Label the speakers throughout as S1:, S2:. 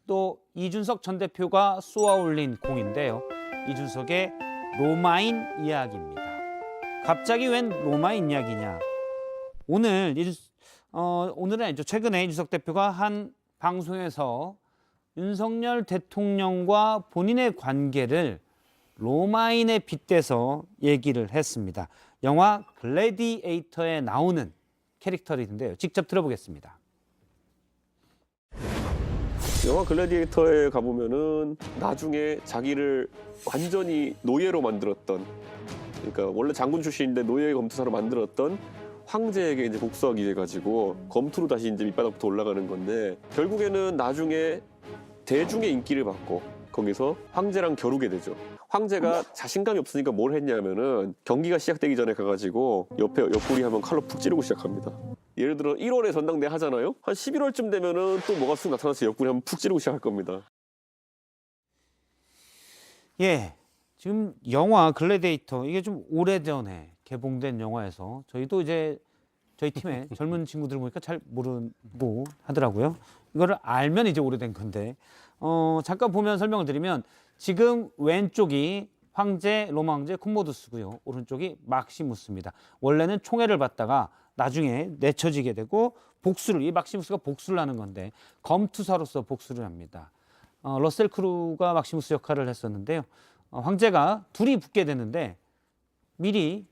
S1: 또 이준석 전 대표가 쏘아올린 공인데요. 이준석의 로마인 이야기입니다. 갑자기 웬 로마인 이야기냐? 오늘은 아니죠. 최근에 이준석 대표가 한 방송에서 윤석열 대통령과 본인의 관계를 로마인에 빗대서 얘기를 했습니다. 영화 글래디에이터에 나오는 캐릭터인데요. 직접 들어보겠습니다.
S2: 영화 글래디에이터에 가보면은 나중에 자기를 완전히 노예로 만들었던, 그러니까 원래 장군 출신인데 노예 검투사로 만들었던 황제에게 이제 복수하기 위해 가지고 검투로 다시 이제 밑바닥부터 올라가는 건데, 결국에는 나중에 대중의 인기를 받고 거기서 황제랑 겨루게 되죠. 황제가 자신감이 없으니까 뭘 했냐면은 경기가 시작되기 전에 가가지고 옆구리 한번 칼로 푹 찌르고 시작합니다. 예를 들어 1월에 전당대 하잖아요. 한 11월쯤 되면은 또 뭐가 쑥 나타나서 옆구리 한번 푹 찌르고 시작할 겁니다.
S1: 예, 지금 영화 글래디에이터 이게 좀 오래전에 개봉된 영화에서 저희도 이제 저희 팀의 젊은 친구들 보니까 잘 모르고 하더라고요. 이거를 알면 이제 오래된 건데 잠깐 보면 설명을 드리면 지금 왼쪽이 로마 황제 콤모두스고요. 오른쪽이 막시무스입니다. 원래는 총애를 받다가 나중에 내쳐지게 되고 이 막시무스가 복수를 하는 건데 검투사로서 복수를 합니다. 러셀 크루가 막시무스 역할을 했었는데요. 황제가 둘이 붙게 되는데 미리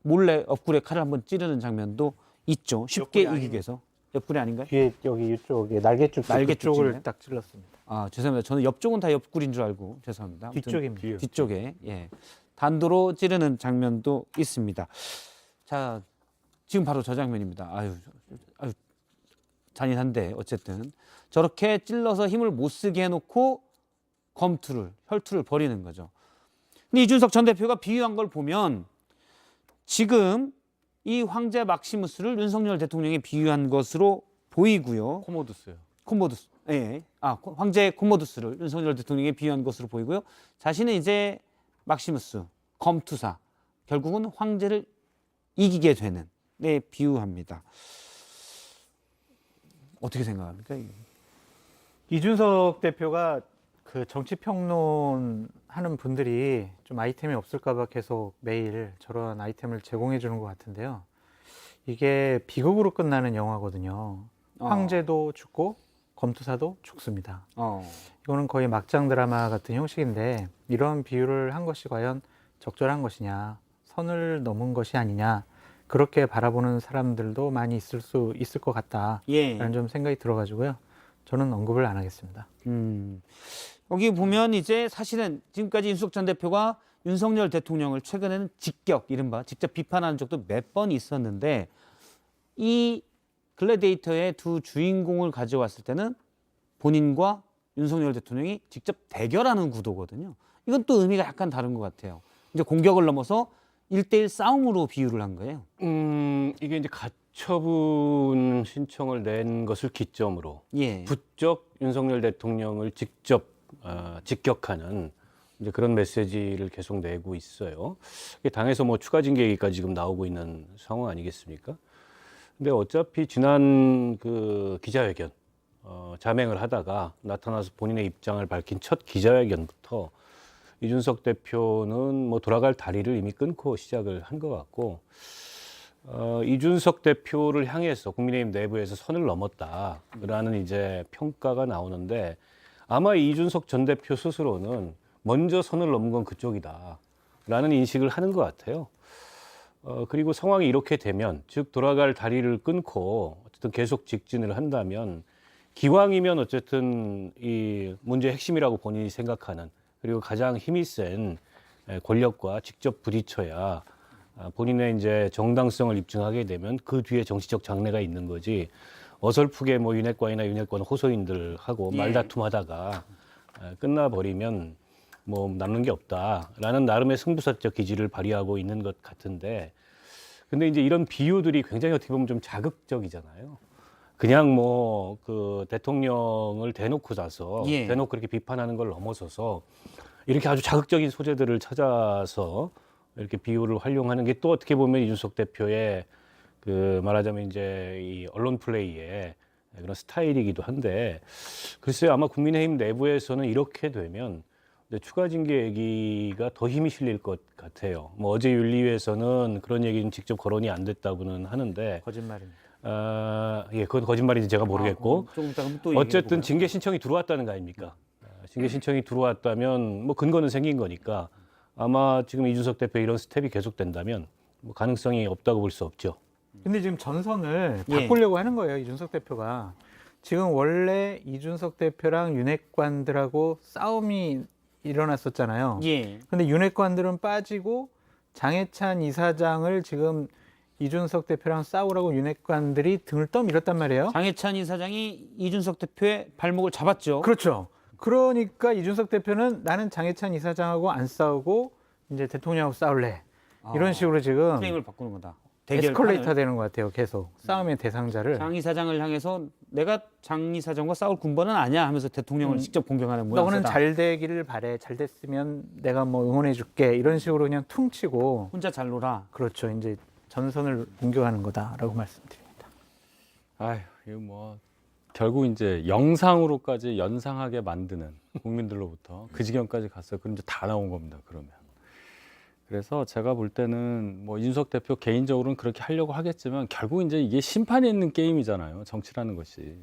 S1: 몰래 옆구리에 칼을 한번 찌르는 장면도 있죠. 쉽게 이기기 위해서. 옆구리 아닌가요?
S3: 뒤에 여기 이쪽에 날개쪽
S1: 쪽인가요?
S3: 쪽을 딱 찔렀습니다.
S1: 아, 죄송합니다. 저는 옆쪽은 다 옆구리인 줄 알고 죄송합니다. 아무튼
S3: 뒤쪽입니다.
S1: 뒤쪽에 예, 단도로 찌르는 장면도 있습니다. 자, 지금 바로 저 장면입니다. 아유, 잔인한데 어쨌든 저렇게 찔러서 힘을 못 쓰게 해놓고 혈투를 벌이는 거죠. 근데 이준석 전 대표가 비유한 걸 보면 지금 이 황제 막시무스를 윤석열 대통령이 비유한 것으로 보이고요.
S3: 코모두스요.
S1: 예. 황제 콤모두스를 윤석열 대통령이 비유한 것으로 보이고요. 자신은 이제 막시무스, 검투사, 결국은 황제를 이기게 되는 비유합니다. 어떻게 생각합니까?
S3: 이준석 대표가 그 정치평론 하는 분들이 좀 아이템이 없을까봐 계속 매일 저런 아이템을 제공해 주는 것 같은데요. 이게 비극으로 끝나는 영화거든요. 황제도 죽고 검투사도 죽습니다. 이거는 거의 막장 드라마 같은 형식인데 이런 비유를 한 것이 과연 적절한 것이냐, 선을 넘은 것이 아니냐, 그렇게 바라보는 사람들도 많이 있을 수 있을 것 같다라는 좀 생각이 들어가지고요. 저는 언급을 안 하겠습니다.
S1: 여기 보면 이제 사실은 지금까지 이준석 전 대표가 윤석열 대통령을 최근에는 이른바 직접 비판하는 적도 몇 번 있었는데 이 글래디에이터의 두 주인공을 가져왔을 때는 본인과 윤석열 대통령이 직접 대결하는 구도거든요. 이건 또 의미가 약간 다른 것 같아요. 이제 공격을 넘어서 1대1 싸움으로 비유를 한 거예요.
S4: 이게 이제 가처분 신청을 낸 것을 기점으로 부쩍 윤석열 대통령을 직접 직격하는 이제 그런 메시지를 계속 내고 있어요. 당에서 뭐 추가 징계 얘기까지 지금 나오고 있는 상황 아니겠습니까? 근데 어차피 지난 그 기자회견 자맹을 하다가 나타나서 본인의 입장을 밝힌 첫 기자회견부터 이준석 대표는 뭐 돌아갈 다리를 이미 끊고 시작을 한 것 같고, 이준석 대표를 향해서 국민의힘 내부에서 선을 넘었다라는 이제 평가가 나오는데, 아마 이준석 전 대표 스스로는 먼저 선을 넘은 건 그쪽이다라는 인식을 하는 것 같아요. 그리고 상황이 이렇게 되면, 즉 돌아갈 다리를 끊고 어쨌든 계속 직진을 한다면, 기왕이면 어쨌든 이 문제의 핵심이라고 본인이 생각하는, 그리고 가장 힘이 센 권력과 직접 부딪혀야 본인의 이제 정당성을 입증하게 되면 그 뒤에 정치적 장래가 있는 거지, 어설프게 뭐 윤핵관이나 윤핵관 호소인들하고 말다툼하다가 끝나버리면 뭐 남는 게 없다라는 나름의 승부사적 기질을 발휘하고 있는 것 같은데, 근데 이제 이런 비유들이 굉장히 어떻게 보면 좀 자극적이잖아요. 그냥 뭐 그 대통령을 대놓고 나서 대놓고 그렇게 비판하는 걸 넘어서서 이렇게 아주 자극적인 소재들을 찾아서 이렇게 비유를 활용하는 게 또 어떻게 보면 이준석 대표의 그 말하자면 이제 이 언론 플레이의 그런 스타일이기도 한데 글쎄요 아마 국민의힘 내부에서는 이렇게 되면 이제 추가 징계 얘기가 더 힘이 실릴 것 같아요. 뭐 어제 윤리위에서는 그런 얘기는 직접 거론이 안 됐다고는 하는데
S3: 거짓말입니다.
S4: 예, 그건 거짓말인지 제가 모르겠고
S1: 조금 이따가 또
S4: 어쨌든 징계 신청이 들어왔다는 거 아닙니까? 징계 신청이 들어왔다면 뭐 근거는 생긴 거니까 아마 지금 이준석 대표 이런 스텝이 계속된다면 뭐 가능성이 없다고 볼 수 없죠.
S3: 근데 지금 전선을
S1: 예.
S3: 바꾸려고 하는 거예요, 이준석 대표가. 지금 원래 이준석 대표랑 윤핵관들하고 싸움이 일어났었잖아요.
S1: 예.
S3: 근데 윤핵관들은 빠지고 장해찬 이사장을 지금 이준석 대표랑 싸우라고 윤핵관들이 등을 떠밀었단 말이에요.
S1: 장해찬 이사장이 이준석 대표의 발목을 잡았죠.
S3: 그렇죠. 그러니까 이준석 대표는 나는 장해찬 이사장하고 안 싸우고 이제 대통령하고 싸울래. 이런 식으로 지금
S1: 프레임을 바꾸는 거다.
S3: 에스컬레이터 되는 것 같아요. 계속 싸움의 대상자를.
S1: 장 이사장을 향해서 내가 장 이사장과 싸울 군번은 아니야 하면서 대통령을 직접 공격하는 모양새다.
S3: 너는 잘 되기를 바래. 잘 됐으면 내가 뭐 응원해 줄게. 이런 식으로 그냥 퉁치고
S1: 혼자 잘 놀아.
S3: 그렇죠. 이제 전선을 옮겨가는 거다라고 말씀드립니다.
S5: 아휴, 이거 뭐 결국 이제 영상으로까지 연상하게 만드는 국민들로부터 그 지경까지 갔어요. 그럼 이제 다 나온 겁니다. 그러면. 그래서 제가 볼 때는 뭐 이준석 대표 개인적으로는 그렇게 하려고 하겠지만 결국 이제 이게 심판이 있는 게임이잖아요. 정치라는 것이.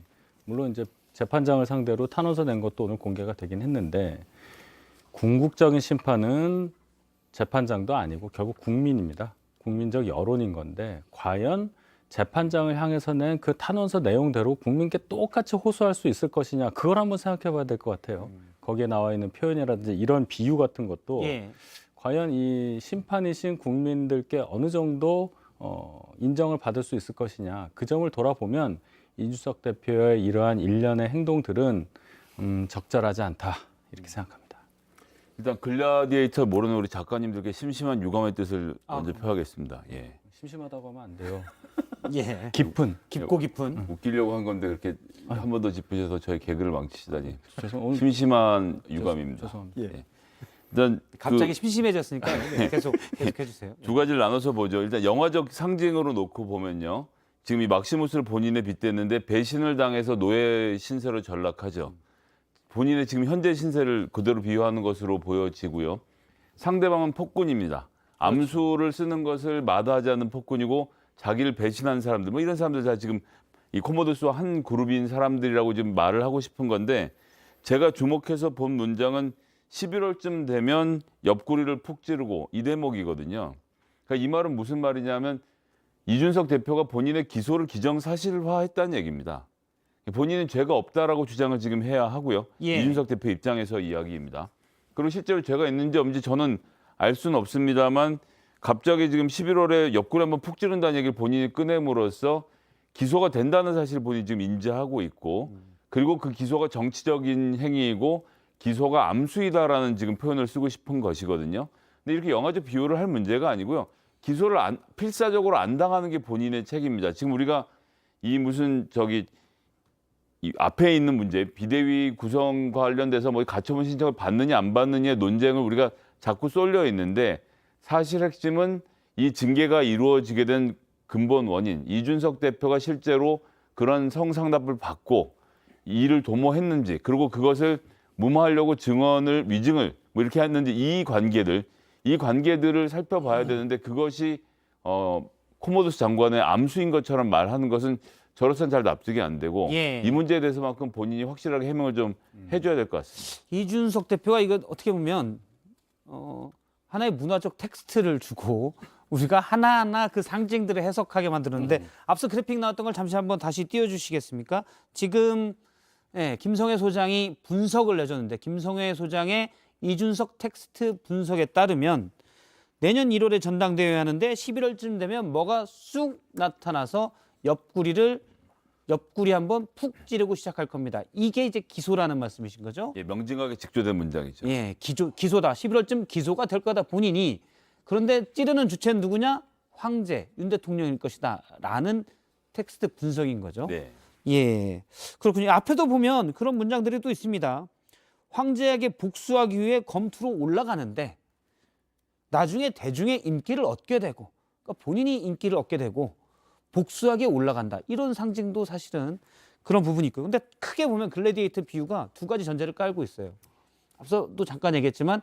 S5: 물론 이제 재판장을 상대로 탄원서 낸 것도 오늘 공개가 되긴 했는데 궁극적인 심판은 재판장도 아니고 결국 국민입니다. 국민적 여론인 건데 과연 재판장을 향해서 낸 그 탄원서 내용대로 국민께 똑같이 호소할 수 있을 것이냐 그걸 한번 생각해 봐야 될 것 같아요. 거기에 나와 있는 표현이라든지 이런 비유 같은 것도
S1: 예.
S5: 과연 이 심판이신 국민들께 어느 정도 인정을 받을 수 있을 것이냐 그 점을 돌아보면 이준석 대표의 이러한 일련의 행동들은 적절하지 않다 이렇게 생각합니다.
S6: 일단 글라디에이터 모르는 우리 작가님들께 심심한 유감의 뜻을 먼저 표하겠습니다. 예.
S5: 심심하다고 하면 안 돼요.
S1: 예.
S5: 깊은.
S1: 깊고 깊은.
S6: 웃기려고 한 건데 그렇게 한 번 더 짚으셔서 저의 개그를 망치시다니.
S5: 오늘
S6: 심심한 유감입니다.
S5: 죄송합니다.
S6: 예. 일단
S1: 갑자기 심심해졌으니까 계속 해주세요.
S6: 두 가지를 나눠서 보죠. 일단 영화적 상징으로 놓고 보면요. 지금 이 막시무스를 본인에 빗댔는데 배신을 당해서 노예 신세로 전락하죠. 본인의 지금 현재 신세를 그대로 비유하는 것으로 보여지고요. 상대방은 폭군입니다. 암수를 쓰는 것을 마다하지 않는 폭군이고 자기를 배신한 사람들, 뭐 이런 사람들 다 지금 이 코모도스와 한 그룹인 사람들이라고 지금 말을 하고 싶은 건데 제가 주목해서 본 문장은 11월쯤 되면 옆구리를 푹 찌르고 이 대목이거든요. 그러니까 이 말은 무슨 말이냐면 이준석 대표가 본인의 기소를 기정사실화했다는 얘기입니다. 본인은 죄가 없다라고 주장을 지금 해야 하고요.
S1: 예.
S6: 이준석 대표 입장에서 이야기입니다. 그리고 실제로 죄가 있는지 없는지 저는 알 수는 없습니다만 갑자기 지금 11월에 옆구리 한번 푹 찌른다는 얘기를 본인이 꺼냄으로써 기소가 된다는 사실을 본인이 지금 인지하고 있고 그리고 그 기소가 정치적인 행위이고 기소가 암수이다라는 지금 표현을 쓰고 싶은 것이거든요. 근데 이렇게 영화적 비유를 할 문제가 아니고요. 기소를 필사적으로 안 당하는 게 본인의 책임입니다. 지금 우리가 이 무슨 이 앞에 있는 문제 비대위 구성 관련돼서 뭐 가처분 신청을 받느냐 안 받느냐의 논쟁을 우리가 자꾸 쏠려 있는데 사실 핵심은 이 징계가 이루어지게 된 근본 원인 이준석 대표가 실제로 그런 성상납을 받고 이 일을 도모했는지 그리고 그것을 무마하려고 증언을 위증을 뭐 이렇게 했는지 이 관계들을 살펴봐야 되는데 그것이 코모도스 장관의 암수인 것처럼 말하는 것은 저로서는 잘 납득이 안 되고
S1: 예.
S6: 이 문제에 대해서만큼 본인이 확실하게 해명을 좀 해줘야 될 것 같습니다.
S1: 이준석 대표가 이거 어떻게 보면 하나의 문화적 텍스트를 주고 우리가 하나하나 그 상징들을 해석하게 만드는데 앞서 그래픽 나왔던 걸 잠시 한번 다시 띄워주시겠습니까? 지금 김성애 소장이 분석을 내줬는데 김성애 소장의 이준석 텍스트 분석에 따르면 내년 1월에 전당대회 하는데 11월쯤 되면 뭐가 쑥 나타나서 옆구리 한번 푹 찌르고 시작할 겁니다. 이게 이제 기소라는 말씀이신 거죠?
S6: 예, 명징하게 직조된 문장이죠.
S1: 예, 기소다. 11월쯤 기소가 될 거다 본인이. 그런데 찌르는 주체는 누구냐? 황제, 윤 대통령일 것이다. 라는 텍스트 분석인 거죠.
S6: 네.
S1: 예, 그렇군요. 앞에도 보면 그런 문장들이 또 있습니다. 황제에게 복수하기 위해 검투로 올라가는데 나중에 대중의 인기를 얻게 되고 그러니까 본인이 인기를 얻게 되고 복수하게 올라간다. 이런 상징도 사실은 그런 부분이 있고요. 근데 크게 보면 글래디에이터 비유가 두 가지 전제를 깔고 있어요. 앞서도 잠깐 얘기했지만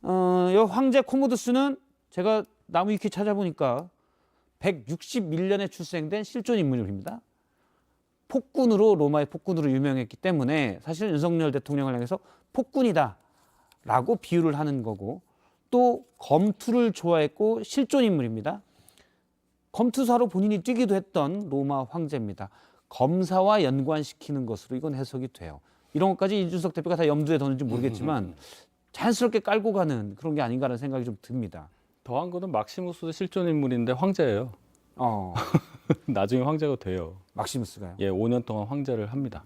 S1: 이 황제 코모두스는 제가 나무위키 찾아보니까 161년에 출생된 실존 인물입니다. 폭군으로 로마의 폭군으로 유명했기 때문에 사실은 윤석열 대통령을 향해서 폭군이다라고 비유를 하는 거고 또 검투를 좋아했고 실존 인물입니다. 검투사로 본인이 뛰기도 했던 로마 황제입니다. 검사와 연관시키는 것으로 이건 해석이 돼요. 이런 것까지 이준석 대표가 다 염두에 뒀는지 모르겠지만 자연스럽게 깔고 가는 그런 게 아닌가라는 생각이 좀 듭니다.
S5: 더한 거는 막시무스도 실존 인물인데 황제예요. 나중에 황제가 돼요.
S1: 막시무스가요.
S5: 예, 5년 동안 황제를 합니다.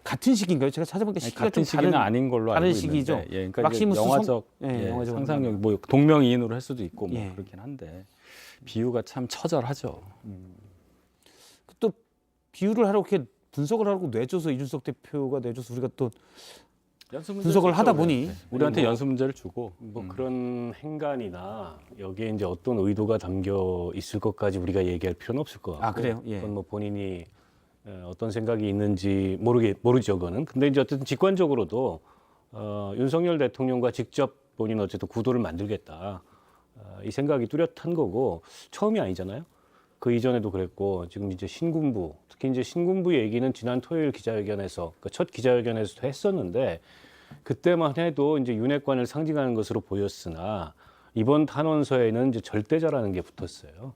S1: 같은 시기인가요? 제가 찾아보니까
S5: 아니,
S1: 시기가
S5: 같은
S1: 좀
S5: 시기는
S1: 다른,
S5: 아닌 걸로
S1: 다른
S5: 알고
S1: 시기죠.
S5: 있는데, 예, 그러니까
S1: 막시무스
S5: 영화적
S1: 영화적
S5: 상상력, 뭐 동명이인으로 할 수도 있고 뭐
S1: 예.
S5: 그렇긴 한데 비유가 참 처절하죠.
S1: 또 비유를 하라고 이렇게 분석을 하라고 내줘서 이준석 대표가 내줘서 우리가 또
S5: 연습 문제
S1: 분석을 하다
S5: 줬죠,
S1: 보니
S5: 우리한테. 우리한테 연습 문제를 주고
S4: 뭐 그런 행간이나 여기에 이제 어떤 의도가 담겨 있을 것까지 우리가 얘기할 필요는 없을 것 같고.
S1: 그래요? 예.
S4: 그건 뭐 본인이 어떤 생각이 있는지 모르죠, 그거는. 근데 이제 어쨌든 직관적으로도 윤석열 대통령과 직접 본인 어쨌든 구도를 만들겠다. 이 생각이 뚜렷한 거고 처음이 아니잖아요. 그 이전에도 그랬고 지금 이제 신군부, 특히 이제 신군부 얘기는 지난 토요일 기자회견에서 그 첫 기자회견에서도 했었는데 그때만 해도 이제 윤핵관을 상징하는 것으로 보였으나 이번 탄원서에는 이제 절대자라는 게 붙었어요.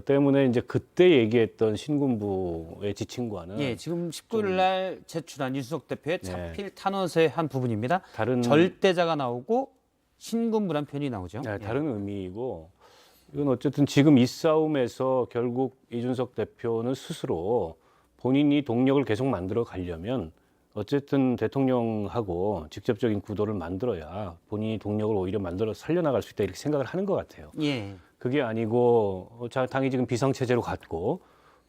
S4: 때문에 이제 그때 얘기했던 신군부의 지침과는
S1: 예, 지금 19일 날 제출한 이준석 대표의
S4: 네.
S1: 차필 탄원서의 한 부분입니다.
S4: 다른
S1: 절대자가 나오고 신군부란 표현이 나오죠.
S4: 네, 다른 의미이고 이건 어쨌든 지금 이 싸움에서 결국 이준석 대표는 스스로 본인이 동력을 계속 만들어 가려면 어쨌든 대통령하고 직접적인 구도를 만들어야 본인이 동력을 오히려 만들어 살려나갈 수 있다 이렇게 생각을 하는 것 같아요.
S1: 예.
S4: 그게 아니고 당이 지금 비상체제로 갔고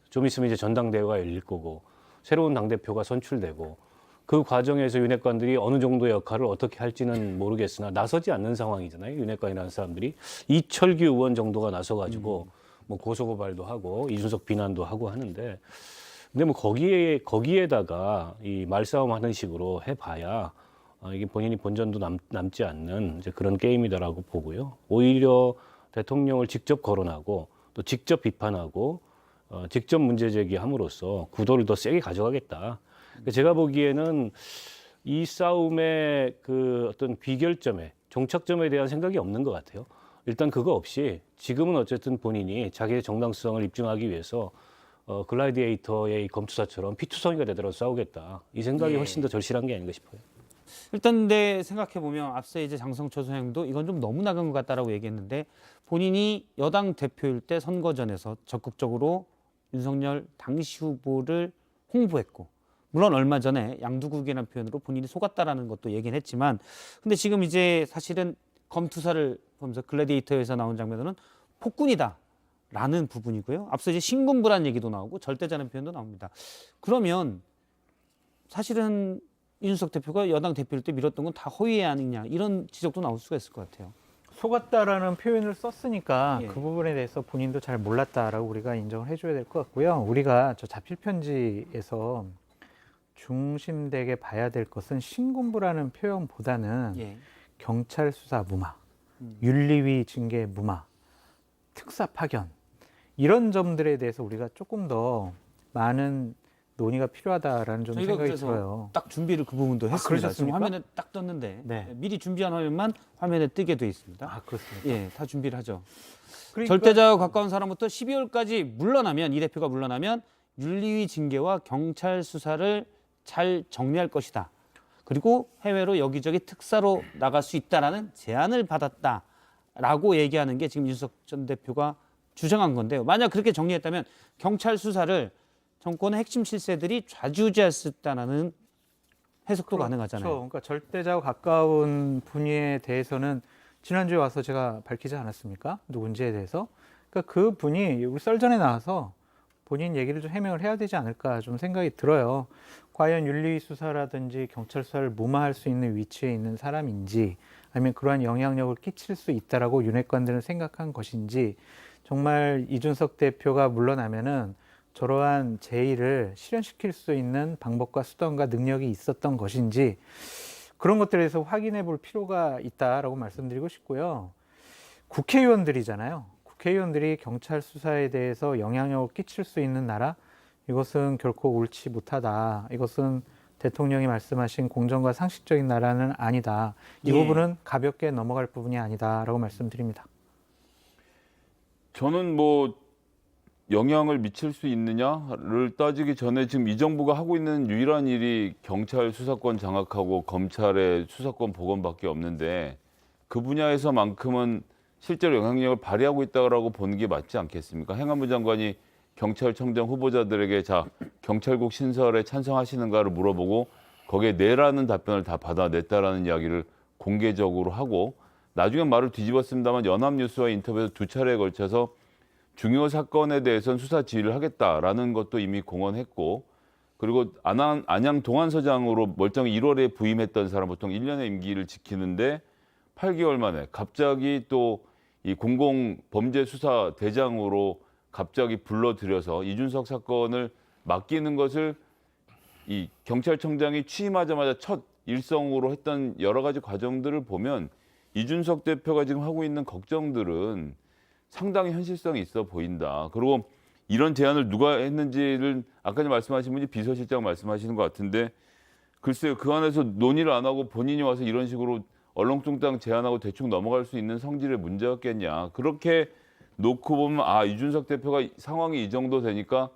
S4: 좀 있으면 이제 전당대회가 열릴 거고 새로운 당대표가 선출되고 그 과정에서 윤핵관들이 어느 정도의 역할을 어떻게 할지는 모르겠으나 나서지 않는 상황이잖아요. 윤핵관이라는 사람들이 이철규 의원 정도가 나서가지고 뭐 고소고발도 하고 이준석 비난도 하고 하는데 근데 뭐 거기에다가 이 말싸움 하는 식으로 해봐야 이게 본인이 본전도 남지 않는 이제 그런 게임이다라고 보고요. 오히려 대통령을 직접 거론하고 또 직접 비판하고 직접 문제 제기함으로써 구도를 더 세게 가져가겠다. 제가 보기에는 이 싸움의 그 어떤 귀결점에 종착점에 대한 생각이 없는 것 같아요. 일단 그거 없이 지금은 어쨌든 본인이 자기의 정당성을 입증하기 위해서 글라디에이터의 이 검투사처럼 피투성이가 되도록 싸우겠다. 이 생각이
S1: 예.
S4: 훨씬 더 절실한 게 아닌가 싶어요.
S1: 일단 근데 생각해 보면 앞서 이제 장성철 소장님도 이건 좀 너무 나간 것 같다라고 얘기했는데 본인이 여당 대표일 때 선거전에서 적극적으로 윤석열 당시 후보를 홍보했고 물론 얼마 전에 양두국이라는 표현으로 본인이 속았다라는 것도 얘기는 했지만 근데 지금 이제 사실은 검투사를 보면서 글래디에이터에서 나온 장면으로는 폭군이다라는 부분이고요. 앞서 이제 신군부란 얘기도 나오고 절대자는 표현도 나옵니다. 그러면 사실은 이준석 대표가 여당 대표일 때 밀었던 건 다 허위 아니냐 이런 지적도 나올 수가 있을 것 같아요.
S3: 속았다라는 표현을 썼으니까
S1: 예.
S3: 그 부분에 대해서 본인도 잘 몰랐다라고 우리가 인정을 해줘야 될 것 같고요. 우리가 저 자필편지에서 중심되게 봐야 될 것은 신군부라는 표현보다는
S1: 예.
S3: 경찰 수사 무마, 윤리위 징계 무마, 특사 파견 이런 점들에 대해서 우리가 조금 더 많은 논의가 필요하다라는 좀
S1: 저희가
S3: 생각이
S1: 그래서
S3: 들어요.
S1: 딱 준비를 그 부분도 했습니다. 지금
S3: 그러셨습니까?
S1: 화면에 딱 떴는데
S3: 네.
S1: 미리 준비한 화면만 화면에 뜨게 돼 있습니다.
S3: 아 그렇습니까?
S1: 예, 다 준비를 하죠.
S3: 그러니까
S1: 절대자와 가까운 사람부터 12월까지 물러나면 이 대표가 물러나면 윤리위 징계와 경찰 수사를 잘 정리할 것이다. 그리고 해외로 여기저기 특사로 나갈 수 있다라는 제안을 받았다라고 얘기하는 게 지금 이준석 전 대표가 주장한 건데요. 만약 그렇게 정리했다면 경찰 수사를 정권의 핵심 실세들이 좌지우지할 수 있다는 해석도 가능하잖아요.
S3: 그러니까 절대자와 가까운 분에 대해서는 지난주에 와서 제가 밝히지 않았습니까? 누군지에 대해서. 그러니까 그 분이 우리 썰전에 나와서 본인 얘기를 좀 해명을 해야 되지 않을까 좀 생각이 들어요. 과연 윤리위 수사라든지 경찰 수사를 무마할 수 있는 위치에 있는 사람인지 아니면 그러한 영향력을 끼칠 수 있다라고 윤핵관들은 생각한 것인지 정말 이준석 대표가 물러나면은 저러한 제의를 실현시킬 수 있는 방법과 수단과 능력이 있었던 것인지 그런 것들에 대해서 확인해 볼 필요가 있다라고 말씀드리고 싶고요. 국회의원들이잖아요. 국회의원들이 경찰 수사에 대해서 영향력을 끼칠 수 있는 나라, 이것은 결코 옳지 못하다. 이것은 대통령이 말씀하신 공정과 상식적인 나라는 아니다. 이 부분은 가볍게 넘어갈 부분이 아니다라고 말씀드립니다.
S6: 저는 뭐 영향을 미칠 수 있느냐를 따지기 전에 지금 이 정부가 하고 있는 유일한 일이 경찰 수사권 장악하고 검찰의 수사권 복원밖에 없는데 그 분야에서만큼은 실제로 영향력을 발휘하고 있다고 보는 게 맞지 않겠습니까? 행안부 장관이 경찰청장 후보자들에게 자 경찰국 신설에 찬성하시는가를 물어보고 거기에 네라는 답변을 다 받아냈다라는 이야기를 공개적으로 하고 나중에 말을 뒤집었습니다만 연합뉴스와 인터뷰에서 2차례에 걸쳐서 중요 사건에 대해서는 수사 지휘를 하겠다라는 것도 이미 공언했고 그리고 안양 동안서장으로 멀쩡히 1월에 부임했던 사람 보통 1년의 임기를 지키는데 8개월 만에 갑자기 또 이 공공범죄수사대장으로 갑자기 불러들여서 이준석 사건을 맡기는 것을 이 경찰청장이 취임하자마자 첫 일성으로 했던 여러 가지 과정들을 보면 이준석 대표가 지금 하고 있는 걱정들은 상당히 현실성이 있어 보인다. 그리고 이런 제안을 누가 했는지를 아까 말씀하신 분이 비서실장 말씀하시는 것 같은데 글쎄요. 그 안에서 논의를 안 하고 본인이 와서 이런 식으로 얼렁뚱땅 제안하고 대충 넘어갈 수 있는 성질의 문제였겠냐. 그렇게 놓고 보면 아 이준석 대표가 상황이 이 정도 되니까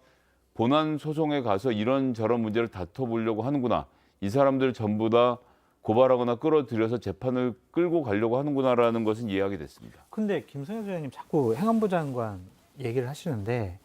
S6: 본안 소송에 가서 이런저런 문제를 다퉈보려고 하는구나. 이 사람들 전부 다 고발하거나 끌어들여서 재판을 끌고 가려고 하는구나라는 것은 이해하게 됐습니다.
S3: 근데 김성현 소장님 자꾸 행안부 장관 얘기를 하시는데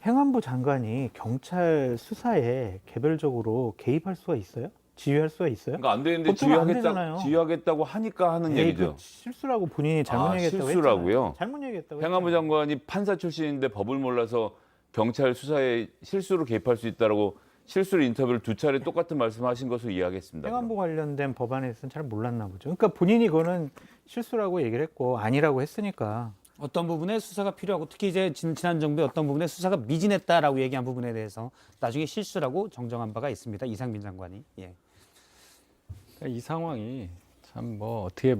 S3: 행안부 장관이 경찰 수사에 개별적으로 개입할 수가 있어요? 지휘할 수가 있어요?
S6: 그러니까 안 되는데
S3: 보통 안 되잖아요.
S6: 지휘하겠다고 하니까 하는
S3: 에이,
S6: 얘기죠.
S3: 그 실수라고 본인이 잘못 얘기했다고
S6: 실수라고요?
S3: 했잖아요. 잘못 얘기했다고
S6: 행안부
S3: 했잖아요.
S6: 장관이 판사 출신인데 법을 몰라서 경찰 수사에 실수로 개입할 수 있다라고 실수로 인터뷰를 2차례 똑같은 말씀하신 것으로 이해하겠습니다.
S3: 행안부 관련된 법안에 대해서는 잘 몰랐나 보죠. 그러니까 본인이 그거는 실수라고 얘기를 했고 아니라고 했으니까
S1: 어떤 부분에 수사가 필요하고 특히 이제 지난 정부의 어떤 부분에 수사가 미진했다라고 얘기한 부분에 대해서 나중에 실수라고 정정한 바가 있습니다. 이상민 장관이. 예.
S5: 그러니까 이 상황이 참 뭐 어떻게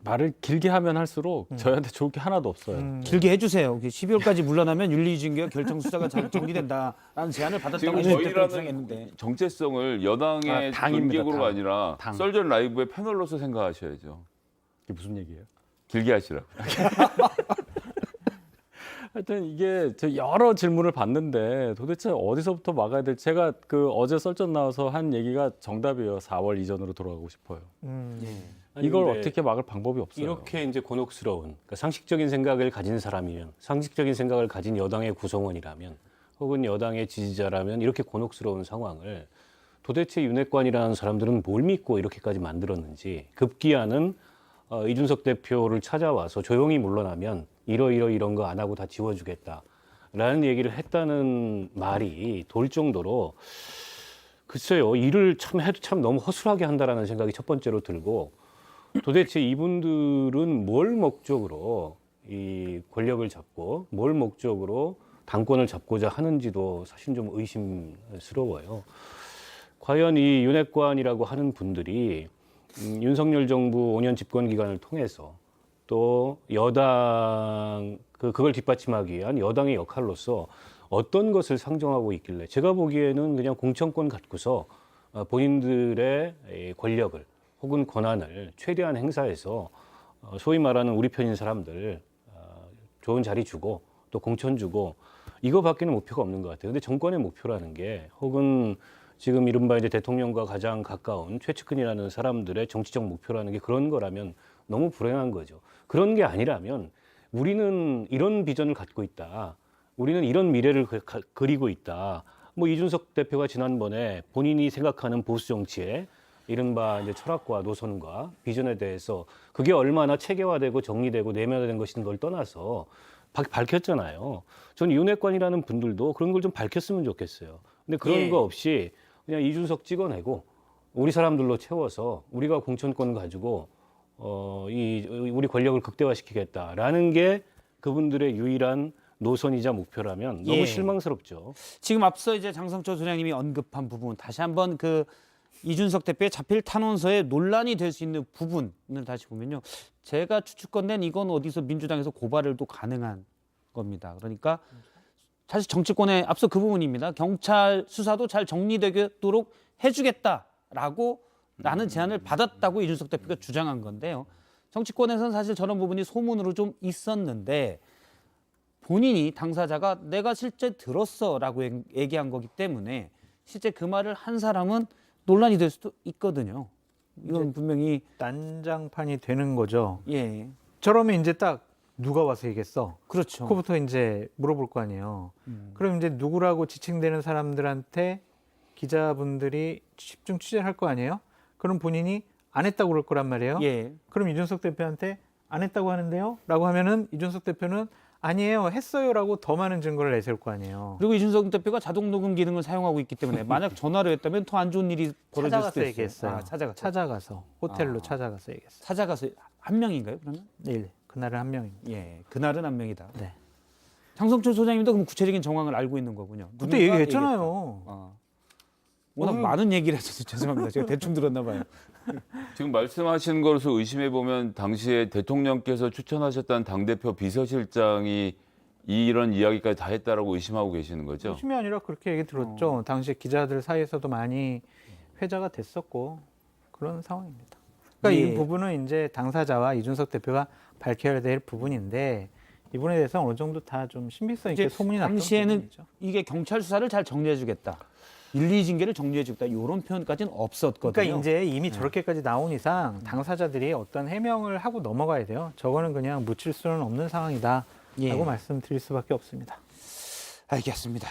S5: 말을 길게 하면 할수록 저희한테 좋을 게 하나도 없어요.
S1: 길게 해주세요. 12월까지 물러나면 윤리위증과 결정 수사가 잘 정리된다라는 제안을 받았다고
S6: 지금
S1: 이제 대통령이
S6: 저희라는
S1: 주장했는데
S6: 정체성을 여당의
S5: 당입니다,
S6: 전객으로
S5: 당.
S6: 아니라
S5: 당.
S6: 썰전 라이브의 패널로서 생각하셔야죠.
S5: 이게 무슨 얘기예요?
S6: 길게 하시라고.
S5: 하여튼 이게 저 여러 질문을 받는데 도대체 어디서부터 막아야 될지 제가 그 어제 썰전 나와서 한 얘기가 정답이에요. 4월 이전으로 돌아가고 싶어요.
S4: 아니,
S5: 이걸
S4: 근데
S5: 어떻게 막을 방법이 없어요.
S4: 이렇게 이제 곤혹스러운 그러니까 상식적인 생각을 가진 사람이면 상식적인 생각을 가진 여당의 구성원이라면 혹은 여당의 지지자라면 이렇게 곤혹스러운 상황을 도대체 윤핵관이라는 사람들은 뭘 믿고 이렇게까지 만들었는지 급기야는 이준석 대표를 찾아와서 조용히 물러나면 이런 거 안 하고 다 지워주겠다라는 얘기를 했다는 말이 돌 정도로 글쎄요 일을 참 해도 참 너무 허술하게 한다라는 생각이 첫 번째로 들고 도대체 이분들은 뭘 목적으로 이 권력을 잡고 뭘 목적으로 당권을 잡고자 하는지도 사실 좀 의심스러워요. 과연 이 윤핵관이라고 하는 분들이 윤석열 정부 5년 집권 기간을 통해서 또 여당 그걸 뒷받침하기 위한 여당의 역할로서 어떤 것을 상정하고 있길래 제가 보기에는 그냥 공천권 갖고서 본인들의 권력을 혹은 권한을 최대한 행사해서 소위 말하는 우리 편인 사람들 좋은 자리 주고 또 공천 주고 이거밖에는 목표가 없는 것 같아요. 근데 정권의 목표라는 게 혹은 지금 이른바 이제 대통령과 가장 가까운 최측근이라는 사람들의 정치적 목표라는 게 그런 거라면 너무 불행한 거죠. 그런 게 아니라면 우리는 이런 비전을 갖고 있다. 우리는 이런 미래를 그리고 있다. 뭐 이준석 대표가 지난번에 본인이 생각하는 보수 정치의 이른바 이제 철학과 노선과 비전에 대해서 그게 얼마나 체계화되고 정리되고 내면화된 것인 걸 떠나서 밝혔잖아요. 전 윤핵관이라는 분들도 그런 걸 좀 밝혔으면 좋겠어요. 근데 그런 거 없이 그냥 이준석 찍어내고 우리 사람들로 채워서 우리가 공천권 가지고 우리 권력을 극대화시키겠다라는 게 그분들의 유일한 노선이자 목표라면 너무
S1: 예.
S4: 실망스럽죠.
S1: 지금 앞서 이제 장성철 소장님이 언급한 부분 다시 한번 그 이준석 대표의 자필 탄원서에 논란이 될 수 있는 부분을 다시 보면요. 제가 추측건넨 이건 어디서 민주당에서 고발을 또 가능한 겁니다. 그러니까 사실 정치권의 앞서 그 부분입니다. 경찰 수사도 잘 정리되도록 해주겠다라고 라는 제안을 받았다고 이준석 대표가 주장한 건데요. 정치권에서는 사실 저런 부분이 소문으로 좀 있었는데 본인이 당사자가 내가 실제 들었어라고 얘기한 거기 때문에 실제 그 말을 한 사람은 논란이 될 수도 있거든요. 이건 분명히
S3: 난장판이 되는 거죠.
S1: 예,
S3: 저러면 이제 딱 누가 와서 얘기했어.
S1: 그렇죠.
S3: 그거부터 이제 물어볼 거 아니에요. 그럼 이제 누구라고 지칭되는 사람들한테 기자분들이 집중 취재를 할 거 아니에요? 그럼 본인이 안 했다고 그럴 거란 말이에요.
S1: 예,
S3: 그럼 이준석 대표한테 안 했다고 하는데요? 라고 하면은 이준석 대표는 아니에요, 했어요라고 더 많은 증거를 내세울 거 아니에요.
S1: 그리고 이준석 대표가 자동 녹음 기능을 사용하고 있기 때문에 만약 전화를 했다면 더 안 좋은 일이 벌어질
S3: 찾아가서
S1: 수도 있어요.
S3: 얘기했어요.
S1: 아,
S3: 찾아가서 호텔로
S1: 아.
S3: 찾아가서 얘기했어요.
S1: 찾아가서 한 명인가요? 그러면?
S3: 네, 그날은 한 명입니다.
S1: 예, 그날은 한 명이다.
S3: 네.
S1: 장성철 소장님도 그럼 구체적인 정황을 알고 있는 거군요.
S3: 그때
S1: 누군가
S3: 얘기했잖아요.
S1: 얘기했다. 워낙 많은 얘기를 하셔서 죄송합니다. 제가 대충 들었나 봐요.
S6: 지금 말씀하신 것으로 의심해 보면 당시에 대통령께서 추천하셨던 당대표 비서실장이 이런 이야기까지 다 했다라고 의심하고 계시는 거죠?
S3: 의심이 아니라 그렇게 얘기 들었죠. 당시 기자들 사이에서도 많이 회자가 됐었고 그런 상황입니다. 그러니까
S1: 예.
S3: 이 부분은 이제 당사자와 이준석 대표가 밝혀야 될 부분인데 이 부분에 대해서 어느 정도 다 좀 신빙성 있게
S1: 이제
S3: 소문이 났던
S1: 당시에는
S3: 부분이죠.
S1: 이게 경찰 수사를 잘 정리해주겠다. 1, 2징계를 정리해주겠다. 이런 표현까지는 없었거든요.
S3: 그러니까 이제 이미 저렇게까지 나온 이상 당사자들이 어떤 해명을 하고 넘어가야 돼요. 저거는 그냥 묻힐 수는 없는 상황이다라고
S1: 예.
S3: 말씀드릴 수밖에 없습니다.
S1: 알겠습니다.